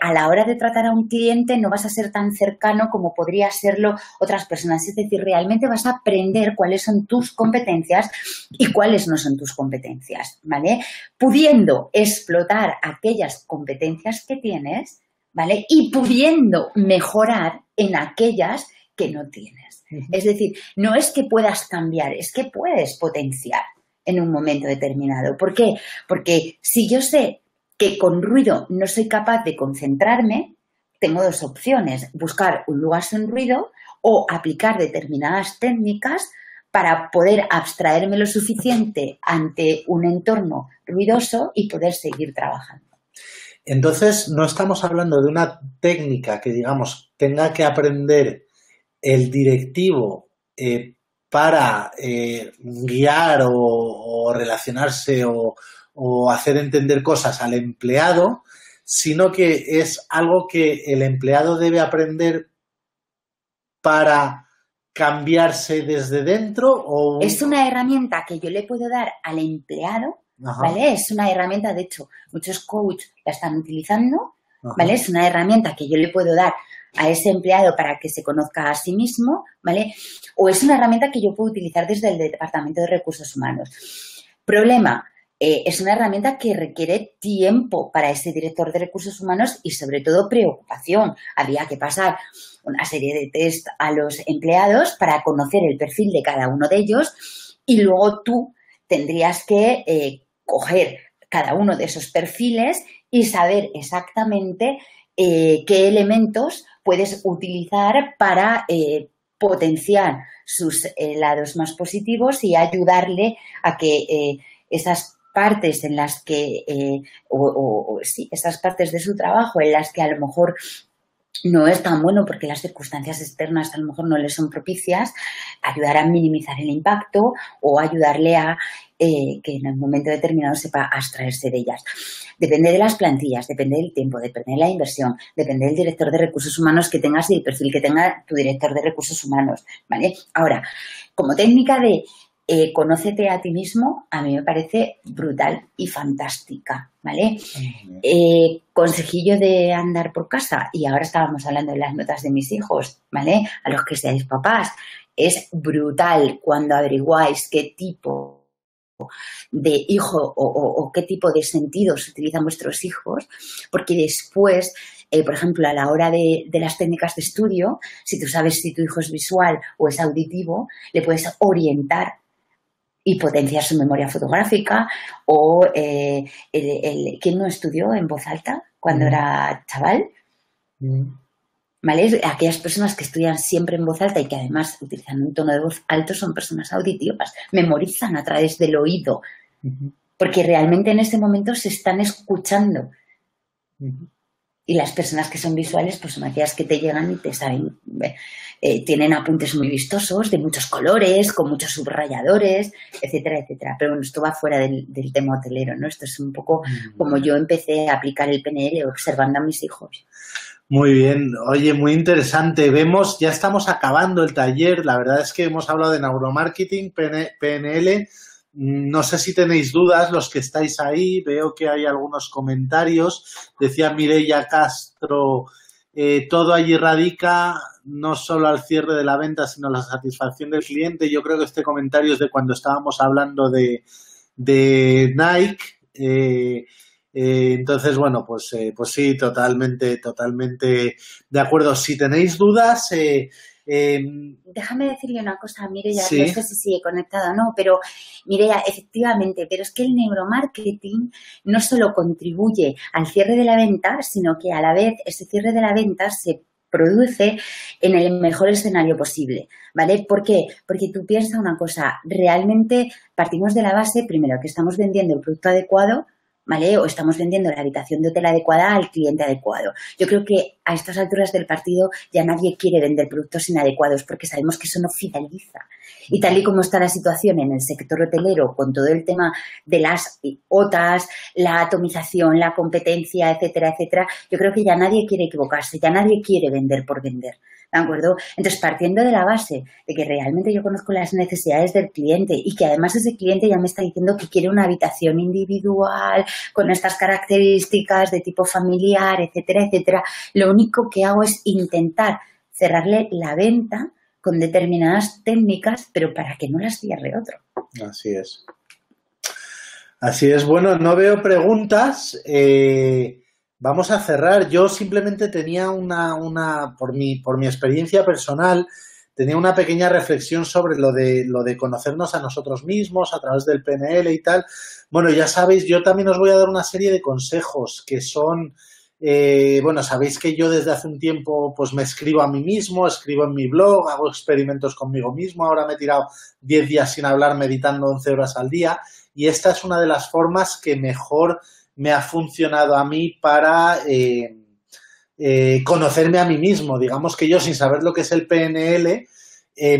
a la hora de tratar a un cliente no vas a ser tan cercano como podría serlo otras personas. Es decir, realmente vas a aprender cuáles son tus competencias y cuáles no son tus competencias, ¿vale? Pudiendo explotar aquellas competencias que tienes, ¿vale? Y pudiendo mejorar en aquellas que no tienes. Es decir, no es que puedas cambiar, es que puedes potenciar en un momento determinado. ¿Por qué? Porque si yo sé que con ruido no soy capaz de concentrarme, tengo dos opciones: buscar un lugar sin ruido o aplicar determinadas técnicas para poder abstraerme lo suficiente ante un entorno ruidoso y poder seguir trabajando. Entonces, no estamos hablando de una técnica que, digamos, tenga que aprender el directivo para guiar o relacionarse o hacer entender cosas al empleado, sino que es algo que el empleado debe aprender para cambiarse desde dentro. Es una herramienta que yo le puedo dar al empleado. Ajá. ¿Vale? Es una herramienta, de hecho, muchos coaches la están utilizando, ¿vale? Es una herramienta que yo le puedo dar a ese empleado para que se conozca a sí mismo, ¿vale? O es una herramienta que yo puedo utilizar desde el Departamento de Recursos Humanos. Problema, es una herramienta que requiere tiempo para ese director de Recursos Humanos y, sobre todo, preocupación. Había que pasar una serie de test a los empleados para conocer el perfil de cada uno de ellos y luego tú tendrías que coger cada uno de esos perfiles y saber exactamente qué elementos puedes utilizar para potenciar sus lados más positivos y ayudarle a que esas partes en las que, sí, esas partes de su trabajo en las que a lo mejor no es tan bueno porque las circunstancias externas a lo mejor no le son propicias, ayudar a minimizar el impacto o ayudarle a que en un momento determinado sepa abstraerse de ellas. Depende de las plantillas, depende del tiempo, depende de la inversión, depende del director de recursos humanos que tengas y el perfil que tenga tu director de recursos humanos, ¿vale? Ahora, como técnica de conócete a ti mismo, a mí me parece brutal y fantástica, ¿vale? Consejillo de andar por casa, y ahora estábamos hablando de las notas de mis hijos, ¿vale? A los que seáis papás, es brutal cuando averiguáis qué tipo de hijo o qué tipo de sentidos utilizan vuestros hijos, porque después, por ejemplo, a la hora de las técnicas de estudio, si tú sabes si tu hijo es visual o es auditivo, le puedes orientar y potenciar su memoria fotográfica o ¿quién no estudió en voz alta cuando era chaval? ¿Vale? Aquellas personas que estudian siempre en voz alta y que además utilizan un tono de voz alto son personas auditivas, memorizan a través del oído, porque realmente en ese momento se están escuchando. Y las personas que son visuales pues son aquellas que te llegan y te saben, tienen apuntes muy vistosos, de muchos colores, con muchos subrayadores, etcétera, etcétera. Pero bueno, esto va fuera del tema hotelero, ¿no? Esto es un poco como yo empecé a aplicar el PNL observando a mis hijos. Muy bien, oye, muy interesante. Vemos, ya estamos acabando el taller. La verdad es que hemos hablado de neuromarketing, PNL. No sé si tenéis dudas, los que estáis ahí. Veo que hay algunos comentarios. Decía Mireia Castro, todo allí radica no solo al cierre de la venta, sino la satisfacción del cliente. Yo creo que este comentario es de cuando estábamos hablando de Nike. Entonces, bueno, pues sí, totalmente de acuerdo. Si tenéis dudas... Déjame decirle una cosa, Mireia, sí. No sé si sigue conectada o no, pero Mireia, efectivamente, pero es que el neuromarketing no solo contribuye al cierre de la venta, sino que a la vez ese cierre de la venta se produce en el mejor escenario posible, ¿vale? ¿Por qué? Porque tú piensas una cosa, realmente partimos de la base, primero, que estamos vendiendo el producto adecuado, ¿vale? O estamos vendiendo la habitación de hotel adecuada al cliente adecuado. Yo creo que a estas alturas del partido ya nadie quiere vender productos inadecuados porque sabemos que eso no fideliza. Y tal y como está la situación en el sector hotelero con todo el tema de las OTAs, la atomización, la competencia, etcétera, etcétera, yo creo que ya nadie quiere equivocarse, ya nadie quiere vender por vender, ¿De acuerdo? Entonces, partiendo de la base de que realmente yo conozco las necesidades del cliente y que además ese cliente ya me está diciendo que quiere una habitación individual con estas características de tipo familiar, etcétera, etcétera, lo único que hago es intentar cerrarle la venta con determinadas técnicas, pero para que no las cierre otro. Así es. Así es. Bueno, no veo preguntas. Vamos a cerrar. Yo simplemente tenía por mi experiencia personal, tenía una pequeña reflexión sobre lo de conocernos a nosotros mismos a través del PNL y tal. Bueno, ya sabéis, yo también os voy a dar una serie de consejos que son, bueno, sabéis que yo desde hace un tiempo pues me escribo a mí mismo, escribo en mi blog, hago experimentos conmigo mismo. Ahora me he tirado 10 días sin hablar, meditando 11 horas al día, y esta es una de las formas que mejor me ha funcionado a mí para conocerme a mí mismo. Digamos que yo, sin saber lo que es el PNL,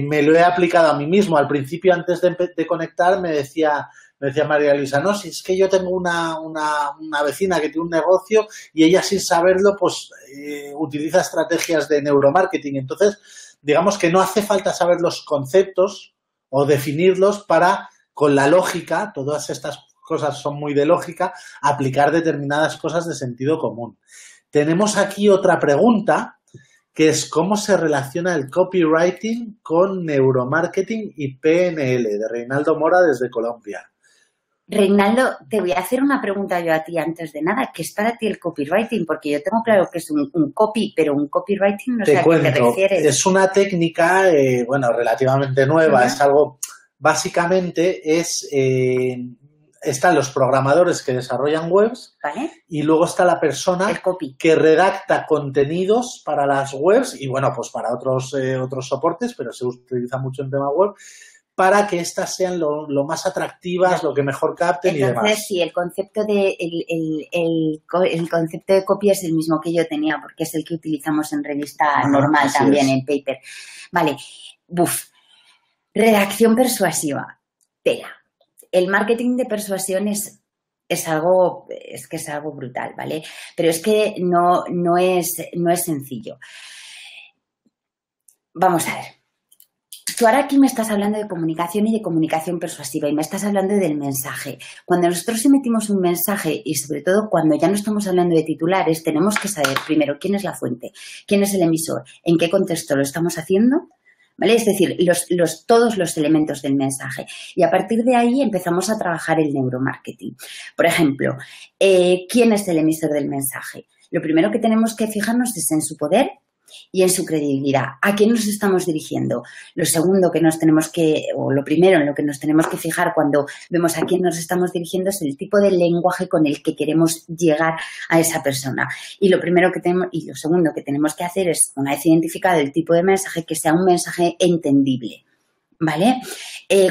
me lo he aplicado a mí mismo. Al principio, antes de conectar, me decía María Luisa, no, si es que yo tengo una vecina que tiene un negocio y ella, sin saberlo, pues utiliza estrategias de neuromarketing. Entonces, digamos que no hace falta saber los conceptos o definirlos para, con la lógica, todas estas cosas son muy de lógica, aplicar determinadas cosas de sentido común. Tenemos aquí otra pregunta, que es ¿cómo se relaciona el copywriting con neuromarketing y PNL? De Reinaldo Mora, desde Colombia. Reinaldo, te voy a hacer una pregunta yo a ti antes de nada. ¿Qué es para ti el copywriting? Porque yo tengo claro que es un copy, pero un copywriting no sé a qué te refieres. Es una técnica, bueno, relativamente nueva. Es algo, básicamente, están los programadores que desarrollan webs, ¿vale? Y luego está la persona que redacta contenidos para las webs y, bueno, pues para otros soportes, pero se utiliza mucho en tema web, para que éstas sean lo más atractivas, lo que mejor capten. Entonces, y demás. Entonces, sí, el concepto de copy es el mismo que yo tenía, porque es el que utilizamos en revista normal también, en paper. Vale, redacción persuasiva. Espera. El marketing de persuasión es algo brutal, ¿vale? Pero es que no es sencillo. Vamos a ver. Tú ahora aquí me estás hablando de comunicación y de comunicación persuasiva y me estás hablando del mensaje. Cuando nosotros emitimos un mensaje y sobre todo cuando ya no estamos hablando de titulares, tenemos que saber primero quién es la fuente, quién es el emisor, en qué contexto lo estamos haciendo, ¿vale? Es decir, todos los elementos del mensaje. Y a partir de ahí empezamos a trabajar el neuromarketing. Por ejemplo, ¿quién es el emisor del mensaje? Lo primero que tenemos que fijarnos es en su poder y en su credibilidad. ¿A quién nos estamos dirigiendo? Lo primero en lo que nos tenemos que fijar cuando vemos a quién nos estamos dirigiendo es el tipo de lenguaje con el que queremos llegar a esa persona. Y lo segundo que tenemos que hacer es, una vez identificado el tipo de mensaje, que sea un mensaje entendible. ¿Vale?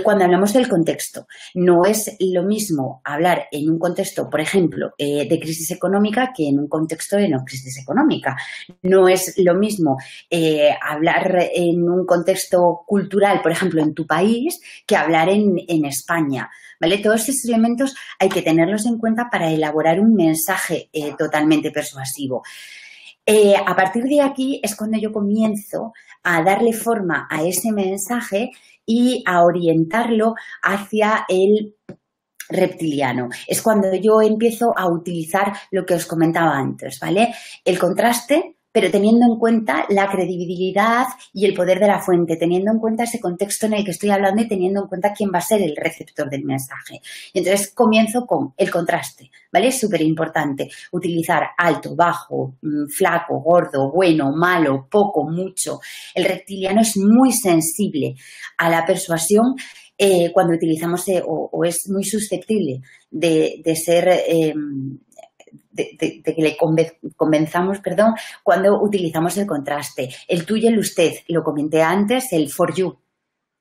Cuando hablamos del contexto, no es lo mismo hablar en un contexto, por ejemplo, de crisis económica que en un contexto de no crisis económica. No es lo mismo hablar en un contexto cultural, por ejemplo, en tu país, que hablar en España. ¿Vale? Todos esos elementos hay que tenerlos en cuenta para elaborar un mensaje totalmente persuasivo. A partir de aquí es cuando yo comienzo a darle forma a ese mensaje y a orientarlo hacia el reptiliano. Es cuando yo empiezo a utilizar lo que os comentaba antes, ¿vale? El contraste, pero teniendo en cuenta la credibilidad y el poder de la fuente, teniendo en cuenta ese contexto en el que estoy hablando y teniendo en cuenta quién va a ser el receptor del mensaje. Y entonces comienzo con el contraste, ¿vale? Es súper importante utilizar alto, bajo, flaco, gordo, bueno, malo, poco, mucho. El reptiliano es muy sensible a la persuasión cuando utilizamos o es muy susceptible de ser... De que le convenzamos, cuando utilizamos el contraste. El tú y el usted, lo comenté antes, el for you,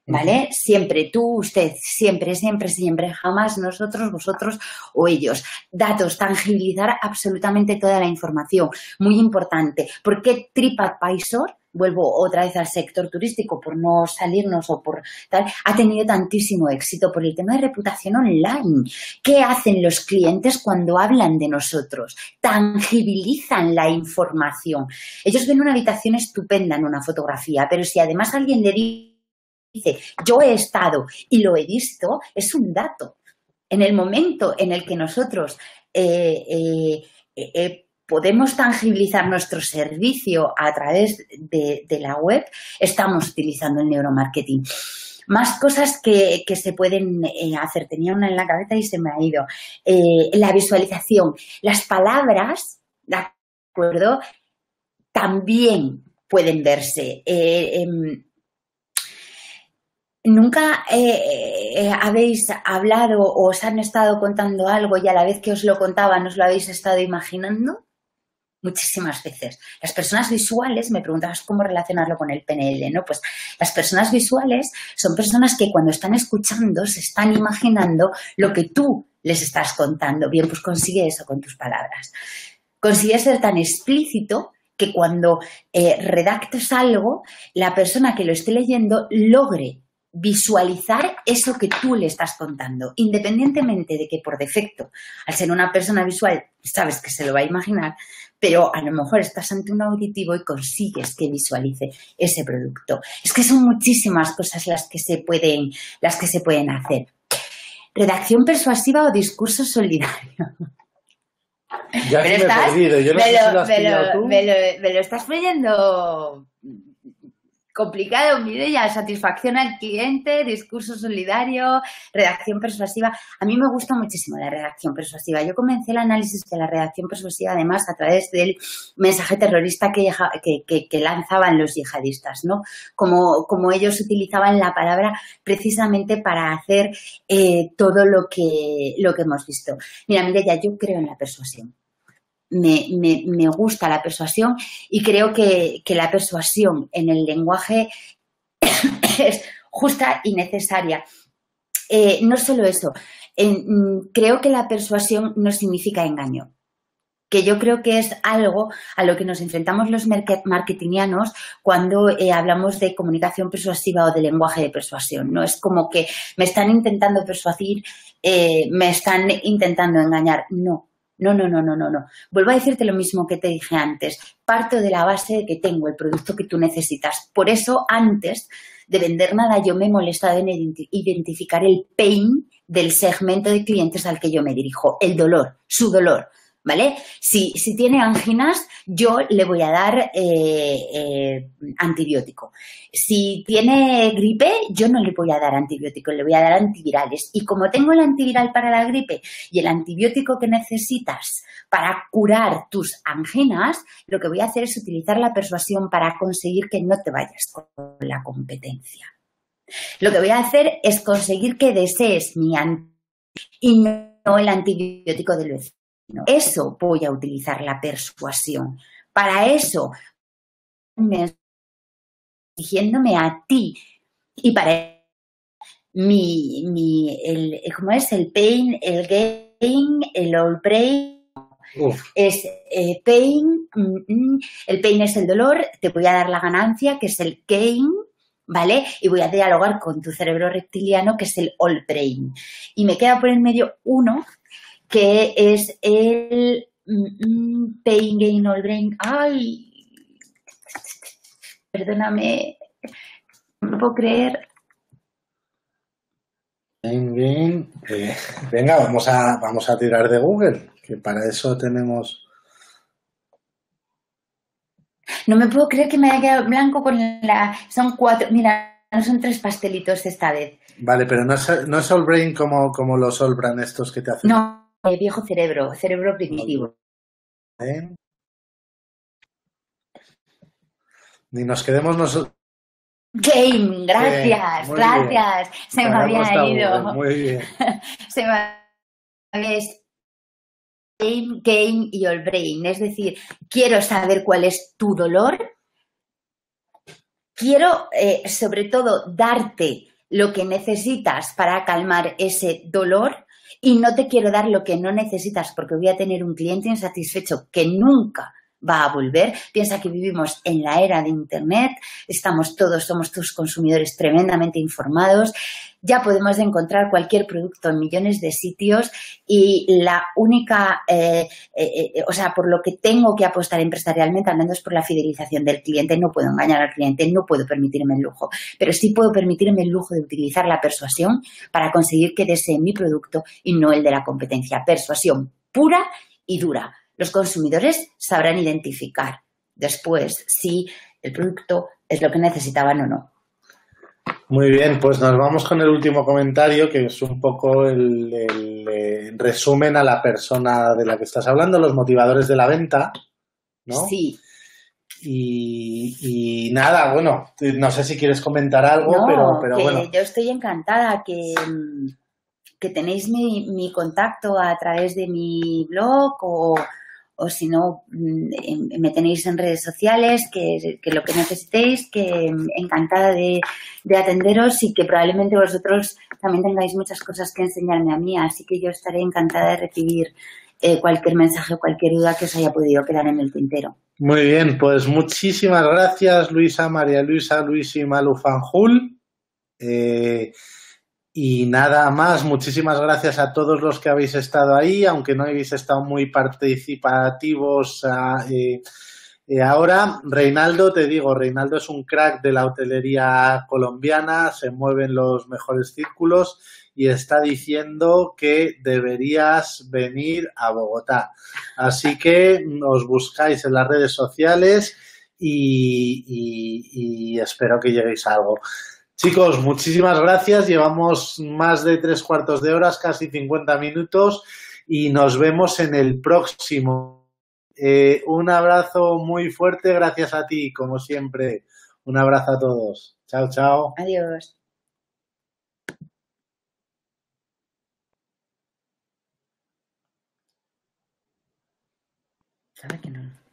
¿vale? Siempre, tú, usted, siempre, siempre, siempre, jamás nosotros, vosotros o ellos. Datos, tangibilizar absolutamente toda la información, muy importante. ¿Por qué TripAdvisor vuelvo otra vez al sector turístico por no salirnos o por tal, ha tenido tantísimo éxito por el tema de reputación online. ¿Qué hacen los clientes cuando hablan de nosotros? Tangibilizan la información. Ellos ven una habitación estupenda en una fotografía, pero si además alguien le dice, yo he estado y lo he visto, es un dato. En el momento en el que nosotros podemos tangibilizar nuestro servicio a través de la web, estamos utilizando el neuromarketing. Más cosas que se pueden hacer. Tenía una en la cabeza y se me ha ido. La visualización. Las palabras, ¿de acuerdo? También pueden verse. ¿Nunca habéis hablado o os han estado contando algo y a la vez que os lo contaban os lo habéis estado imaginando? Muchísimas veces. Las personas visuales, me preguntabas cómo relacionarlo con el PNL, ¿no? Pues las personas visuales son personas que cuando están escuchando se están imaginando lo que tú les estás contando. Bien, pues consigue eso con tus palabras. Consigue ser tan explícito que cuando redactes algo, la persona que lo esté leyendo logre visualizar eso que tú le estás contando, independientemente de que por defecto, al ser una persona visual, sabes que se lo va a imaginar, pero a lo mejor estás ante un auditivo y consigues que visualice ese producto. Es que son muchísimas cosas las que se pueden hacer. Redacción persuasiva o discurso solidario. Ya me he perdido. Yo no sé si lo has pillado tú. Me lo estás poniendo complicado, Mireia. Satisfacción al cliente, discurso solidario, redacción persuasiva. A mí me gusta muchísimo la redacción persuasiva. Yo comencé el análisis de la redacción persuasiva además a través del mensaje terrorista que lanzaban los yihadistas, ¿no? Como ellos utilizaban la palabra precisamente para hacer todo lo que hemos visto. Mira, Mireia, yo creo en la persuasión. Me gusta la persuasión y creo que la persuasión en el lenguaje es justa y necesaria. No solo eso, creo que la persuasión no significa engaño, que yo creo que es algo a lo que nos enfrentamos los marketingianos cuando hablamos de comunicación persuasiva o de lenguaje de persuasión, ¿no? Es como que me están intentando persuadir, me están intentando engañar. No. No. Vuelvo a decirte lo mismo que te dije antes. Parto de la base de que tengo el producto que tú necesitas. Por eso, antes de vender nada, yo me he molestado en identificar el pain del segmento de clientes al que yo me dirijo. El dolor, su dolor, ¿vale? Si tiene anginas, yo le voy a dar antibiótico. Si tiene gripe, yo no le voy a dar antibiótico, le voy a dar antivirales. Y como tengo el antiviral para la gripe y el antibiótico que necesitas para curar tus anginas, lo que voy a hacer es utilizar la persuasión para conseguir que no te vayas con la competencia. Lo que voy a hacer es conseguir que desees mi antibiótico y no el antibiótico del vecino. Eso voy a utilizar la persuasión. Para eso, dirigiéndome a ti y para ¿cómo es? El pain, el gain, el all brain. Es pain, el pain es el dolor, te voy a dar la ganancia, que es el gain, ¿vale? Y voy a dialogar con tu cerebro reptiliano, que es el all brain. Y me queda por el medio uno, que es el pain, gain, all brain. ¡Ay! Perdóname, no lo puedo creer. Pain, gain. Venga, vamos a tirar de Google, que para eso tenemos... No me puedo creer que me haya quedado blanco con Son 4... Mira, no son 3 pastelitos esta vez. Vale, pero no es all brain como los all brand estos que te hacen... No. Viejo cerebro primitivo. Ni nos quedemos nosotros. Game, gracias. Bien. Se me había ido. Muy bien. Se me había game y all brain. Es decir, quiero saber cuál es tu dolor. Quiero, sobre todo, darte lo que necesitas para calmar ese dolor. Y no te quiero dar lo que no necesitas porque voy a tener un cliente insatisfecho que nunca va a volver. Piensa que vivimos en la era de Internet, somos todos consumidores tremendamente informados, ya podemos encontrar cualquier producto en millones de sitios y la única, o sea, por lo que tengo que apostar empresarialmente, hablando es por la fidelización del cliente. No puedo engañar al cliente, no puedo permitirme el lujo, pero sí puedo permitirme el lujo de utilizar la persuasión para conseguir que desee mi producto y no el de la competencia. Persuasión pura y dura. Los consumidores sabrán identificar después si el producto es lo que necesitaban o no. Muy bien, pues nos vamos con el último comentario, que es un poco el resumen a la persona de la que estás hablando, los motivadores de la venta, ¿no? Sí. Y nada, bueno, no sé si quieres comentar algo, no, pero bueno. Yo estoy encantada que tenéis mi contacto a través de mi blog o si no, me tenéis en redes sociales, que lo que necesitéis, que encantada de atenderos y que probablemente vosotros también tengáis muchas cosas que enseñarme a mí, así que yo estaré encantada de recibir cualquier mensaje o cualquier duda que os haya podido quedar en el tintero. Muy bien, pues muchísimas gracias, Luisa, María Luisa, Luis y Malu Fanjul. Y nada más, muchísimas gracias a todos los que habéis estado ahí, aunque no habéis estado muy participativos ahora. Reinaldo, te digo, Reinaldo es un crack de la hotelería colombiana, se mueve en los mejores círculos y está diciendo que deberías venir a Bogotá. Así que os buscáis en las redes sociales y espero que lleguéis a algo. Chicos, muchísimas gracias. Llevamos más de 3/4 de hora, casi 50 minutos y nos vemos en el próximo. Un abrazo muy fuerte. Gracias a ti, como siempre. Un abrazo a todos. Chao, chao. Adiós. ¿Sabe que no?